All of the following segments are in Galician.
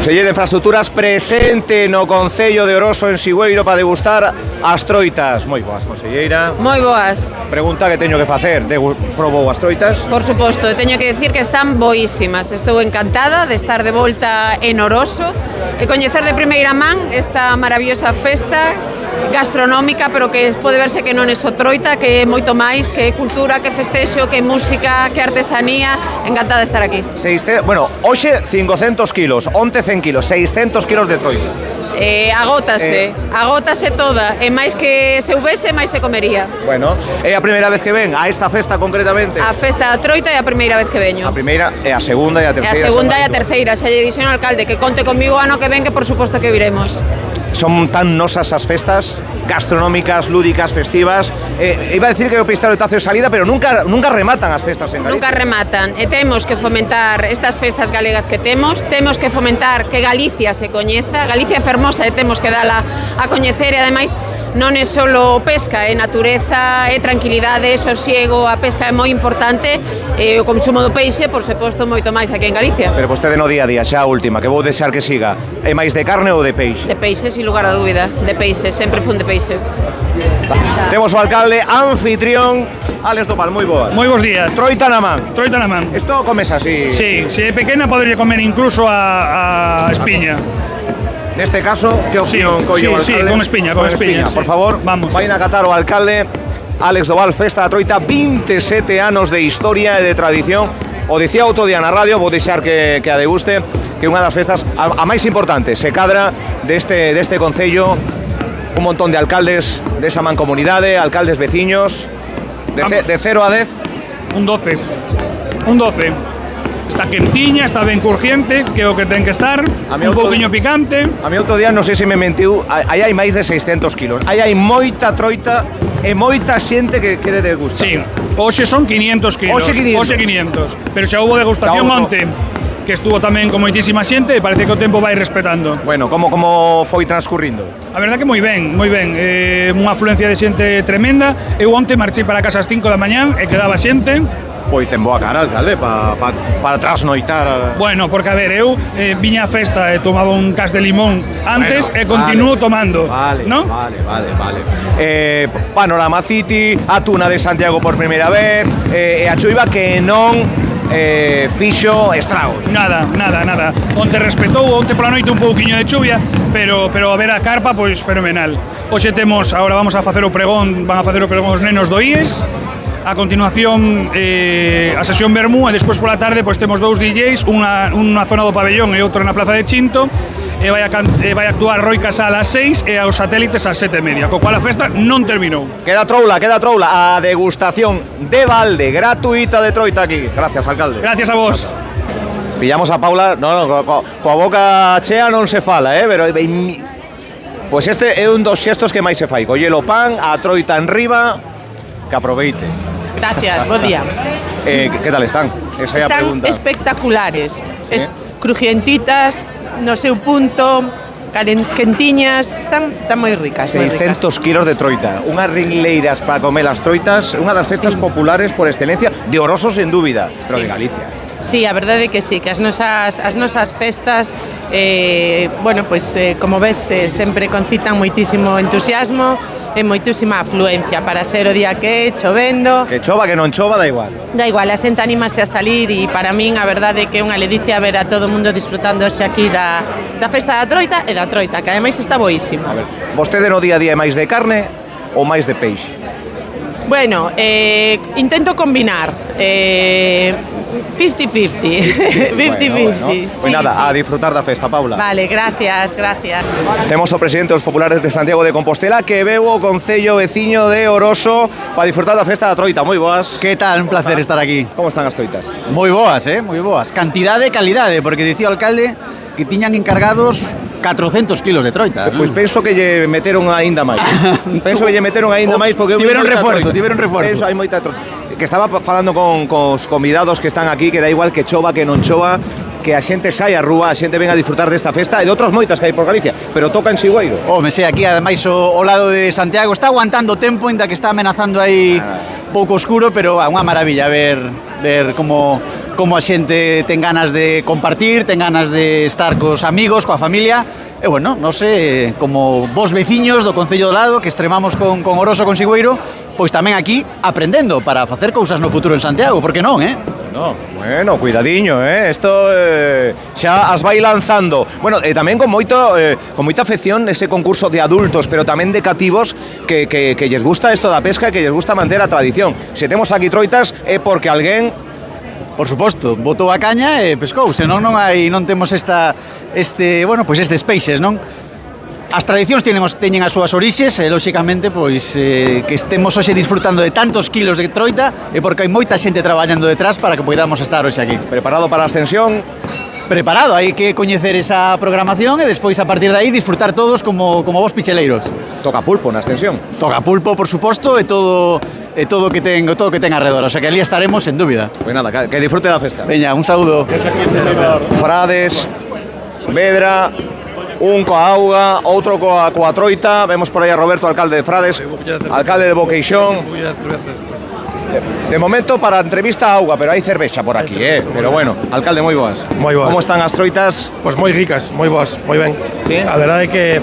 Conselleiro de Infraestructuras presente no Concello de Oroso en Sigüeiro para degustar as troitas. Moi boas, conselleira. Moi boas. Pregunta que teño que facer. Probou as troitas? Por suposto, teño que decir que están boísimas. Estou encantada de estar de volta en Oroso e coñecer de primeira man esta maravillosa festa gastronómica, pero que pode verse que non é só troita, que é moito máis, que é cultura, que é festexo, que é música, que é artesanía. Encantada de estar aquí. Bueno, hoxe 500 kilos, onte 100 kilos, 600 kilos de troita. Agótase toda, e máis que se houvese, máis se comería. Bueno, é a primeira vez que ven a esta festa concretamente? A festa da troita é a primeira vez que veño. A primeira, e a segunda e a terceira. E a segunda e a terceira, xa lle dixen ao alcalde que conte comigo o ano que ven, que por suposto que viremos. Son tan nosas as festas gastronómicas, lúdicas, festivas. Iba a decir que o pistoletazo de salida, pero nunca rematan as festas en Galicia. Nunca rematan, e temos que fomentar estas festas galegas que temos que fomentar que Galicia se coñeza. Galicia é fermosa e temos que dala a coñecer, e ademais non é só pesca, é natureza, é tranquilidade, é sosiego, a pesca é moi importante, e o consumo do peixe, por suposto, moito máis aquí en Galicia. Pero vostede no día a día, xa a última, que vou deixar que siga, é máis de carne ou de peixe? De peixe, sin lugar a dúbida, de peixe, sempre fun de peixe. Temos o alcalde anfitrión, Álex Topal, moi boas. Moi bons días. Troita na man. Troita na man. Isto comes así? Sí, se é pequena podería comer incluso a espiña. Neste caso, que opción colle o alcalde? Sí, con espiña, con espiña. Por favor, vamos. Vai a catar o alcalde Álex Topal, Festa da Troita, 27 anos de historia e de tradición. O dicía outro día na radio, vou deixar que a deguste, que unha das festas a máis importante, se cadra deste concello, un montón de alcaldes desa mancomunidade, alcaldes veciños, de 0 a 10. Un 12. Un 12. Está quentiña, está ben crujiente, que é o que ten que estar, un pouquiño picante. A mí outro día, non sei se me mentiu, aí hai máis de 600 kilos. Aí hai moita troita e moita xente que quere degustar. Sí, hoxe son 500 kilos. Hoxe 500. Pero xa houve degustación onte, que estuvo tamén con moitísima xente, e parece que o tempo vai respetando. Bueno, como foi transcurrindo? A verdade que moi ben, moi ben. Unha afluencia de xente tremenda. Eu onte marchei para casa ás 5 da mañán e quedaba xente. Pois ten boa cara, alcalde, para trasnoitar. Bueno, porque a ver, eu viña a festa e tomaba un cas de limón antes, e continuo tomando, ¿no? Vale. Panorama City, a Tuna de Santiago por primeira vez, e a chuiva que non fixo estragos. Nada. Onte respetou, onte pola noite un pouquiño de chuvia, pero a ver a carpa, pois fenomenal. Hoxe temos, agora vamos a facer o pregón, van a facer o pregón os nenos do IES. A continuación a sesión Bermú, e despois pola tarde pois temos dous DJs, unha zona do pabellón e outra na Plaza de Chinto, e vai a actuar Roi Casal ás 6 e aos satélites ás 7:30, co cual a festa non terminou. Queda troula, a degustación de balde gratuita de troita aquí. Gracias, alcalde. Gracias a vos. Pillamos a Paula, coa boca chea non se fala, pero pois este é un dos xestos que máis se fai, colle o pan, a troita en riba, que aproveite. Gracias, bo día. Que tal están? Esa é a pregunta. Están espectaculares, ¿Sí? Crujientitas, no seu punto, quentiñas, están moi ricas. 600 kilos de troita, unhas ringleiras para comer as troitas, unha das festas populares por excelencia, de Oroso sen dúbida, pero de Galicia. Sí, a verdade é que sí, que as nosas festas, como ves, sempre concitan moitísimo entusiasmo e moitísima afluencia para ser o día que é, chovendo. Que chova, que non chova, da igual. Da igual, a xente anímase a salir, e para min a verdade é que é unha ledicia ver a todo o mundo disfrutando hoxe aquí da festa da troita e da troita, que ademais está boísima. A ver, vostede no día a día é máis de carne ou máis de peixe? Bueno, intento combinar 50-50. 50-50. Pues nada, a disfrutar da festa, Paula. Vale, gracias. Temos o presidente dos populares de Santiago de Compostela, que veu o concello veciño de Oroso para disfrutar da festa da troita. Moi boas. Que tal, un placer estar aquí. Como están as troitas? Moi boas, moi boas. Cantidade e calidade, porque dicía o alcalde que tiñan encargados 400 kilos de troita. Pois penso que lle meteron aínda máis. Porque tiveron refuerzo. Penso, hai moita troita. Que estaba falando con os convidados que están aquí, que da igual que chova, que non chova, que a xente sai á rúa, a xente ven a disfrutar desta festa e de outras moitas que hai por Galicia, pero toca en Sigüeiro. Aquí ademais o lado de Santiago está aguantando tempo, ainda que está amenazando aí pouco oscuro, pero unha maravilla ver ver como a xente ten ganas de compartir, ten ganas de estar cos amigos, coa familia. E bueno, non sei, como vos veciños do Concello do Lado, que extremamos con Oroso, con Sigüeiro, pois tamén aquí aprendendo para facer cousas no futuro en Santiago, por que non, No, bueno, cuidadiño, Esto xa as vai lanzando. Bueno, tamén con moita afección ese concurso de adultos, pero tamén de cativos que lles gusta isto da pesca e que lles gusta manter a tradición. Se temos aquí troitas é porque alguén, por suposto, botou a caña e pescou, senón non temos estes peixes, non? As tradicións teñen as súas orixes e, lóxicamente, pois que estemos hoxe disfrutando de tantos kilos de troita é porque hai moita xente traballando detrás para que podamos estar hoxe aquí. Preparado para a ascensión? Preparado, hai que coñecer esa programación e despois, a partir de aí, disfrutar todos como vos picheleiros. Toca pulpo na ascensión? Toca pulpo, por suposto, e todo que ten arredor, o sea que ali estaremos sen dúbida. Pois nada, que disfrute da festa. Veña, un saúdo. Frades, Vedra, un coa auga, outro coa troita. Vemos por aí a Roberto, alcalde de Frades, alcalde de Boqueixón. De momento para a entrevista a auga, pero hai cervexa por aquí, Pero bueno, alcalde, moi boas. Moi boas. Como están as troitas? Pois moi ricas, moi boas, moi ben. Sí? A verdade é que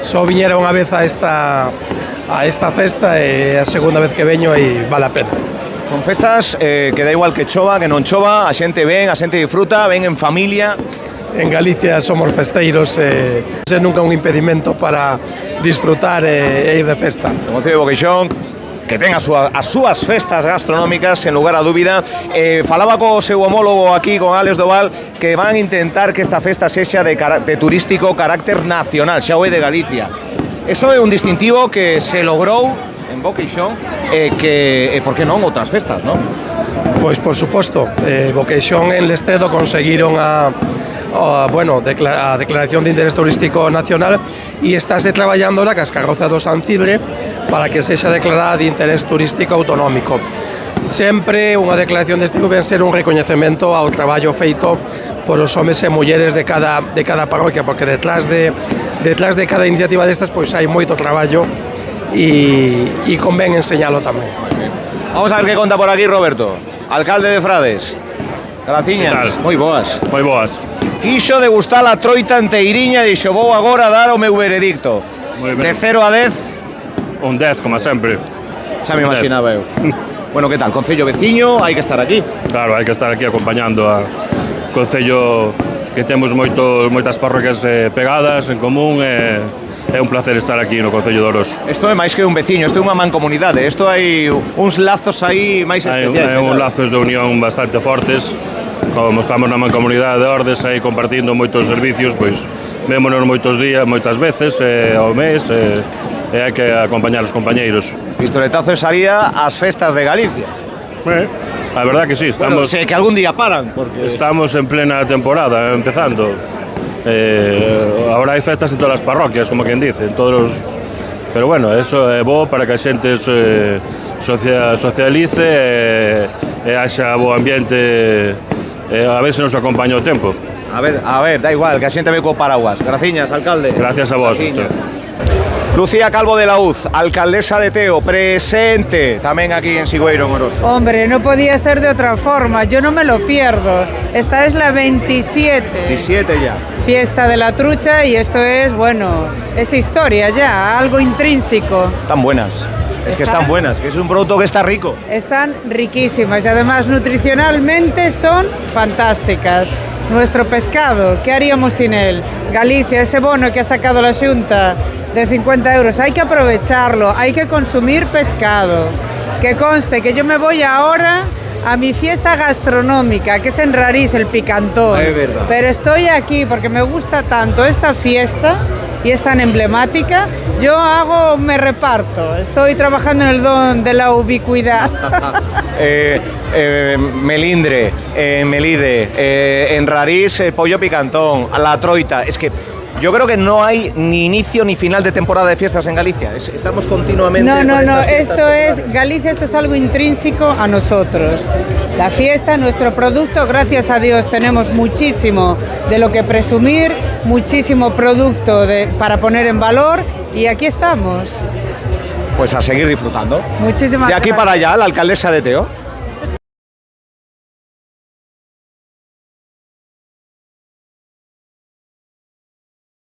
só viñera unha vez a esta festa e a segunda vez que veño e vale a pena. Son festas que da igual que chova, que non chova, a xente ven, a xente disfruta, ven en familia. En Galicia somos festeiros e nunca un impedimento para disfrutar e ir de festa. O Concello de Boqueixón, que ten as súas festas gastronómicas, sen lugar a dúbida. Falaba co seu homólogo aquí, con Álex Doval, que van intentar que esta festa sexa de turístico carácter nacional, xa o é de Galicia. Eso é un distintivo que se logrou en Boqueixón e por que non outras festas, non? Pois por suposto, Boqueixón en Lestedo conseguiron a declaración de interés turístico nacional e estáse traballando na Cascarroza do San Cidre para que sexa declarada de interés turístico autonómico. Sempre unha declaración deste tipo ven ser un recoñecemento ao traballo feito por os homes e mulleres de cada parroquia, porque detrás de cada iniciativa destas pois hai moito traballo e convén enseñalo tamén. Vamos a ver que conta por aquí Roberto, alcalde de Frades. Graciñas, moi boas. Moi boas. Quixo degustar a troita enteiriña e dixo, vou agora dar o meu veredicto. De 0 a 10? Un 10, como sempre. Xa me imaginaba eu. Bueno, que tal? Concello veciño, hai que estar aquí. Claro, hai que estar aquí acompañando a Concello, que temos moitas parroquias pegadas en común e é un placer estar aquí no Concello de Oroso. Isto é máis que un veciño, isto é unha mancomunidade, isto hai uns lazos aí máis especiais. Hai uns lazos de unión bastante fortes, como estamos na mancomunidade de Ordes aí compartindo moitos servicios, pois vémonos moitos días, moitas veces ao mes e hai que acompañar os compañeiros. Pistoletazo de salida ás festas de Galicia. A verdad que sí, estamos... Bueno, sei que algún día paran, porque... Estamos en plena temporada, empezando. Ahora hai festas en todas as parroquias, como quen dice, en todos os... Pero bueno, eso é bo para que a xente socialice e haxa bo ambiente, a ver se nos acompaña o tempo. A ver, da igual, que a xente ve co paraguas. Graciñas, alcalde. Gracias a vos. Lucía Calvo de la Uz, alcaldesa de Teo, presente tamén aquí en Sigüeiro, en Oroso. Hombre, no podía ser de otra forma, yo no me lo pierdo. Esta es la 27. 27 ya. Fiesta de la trucha y esto es, bueno, es historia ya, algo intrínseco. Están buenas. Es que están buenas, que es un producto que está rico. Están riquísimas y además nutricionalmente son fantásticas. Nuestro pescado, ¿qué haríamos sin él? Galicia, ese bono que ha sacado la Xunta de 50 euros, hay que aprovecharlo, hay que consumir pescado. Que conste que yo me voy ahora a mi fiesta gastronómica, que es en Rarís, el Picantón. Es verdad. Pero estoy aquí porque me gusta tanto esta fiesta y es tan emblemática. Yo me reparto, estoy trabajando en el don de la ubicuidad. Melindre, Melide, en Rarís, pollo picantón, la troita. Es que yo creo que no hay ni inicio ni final de temporada de fiestas en Galicia. Estamos continuamente... No, Galicia, esto es algo intrínseco a nosotros. La fiesta, nuestro producto, gracias a Dios, tenemos muchísimo de lo que presumir, muchísimo producto para poner en valor y aquí estamos. Pues a seguir disfrutando. Muchísimas gracias. De aquí para allá, la alcaldesa de Teo.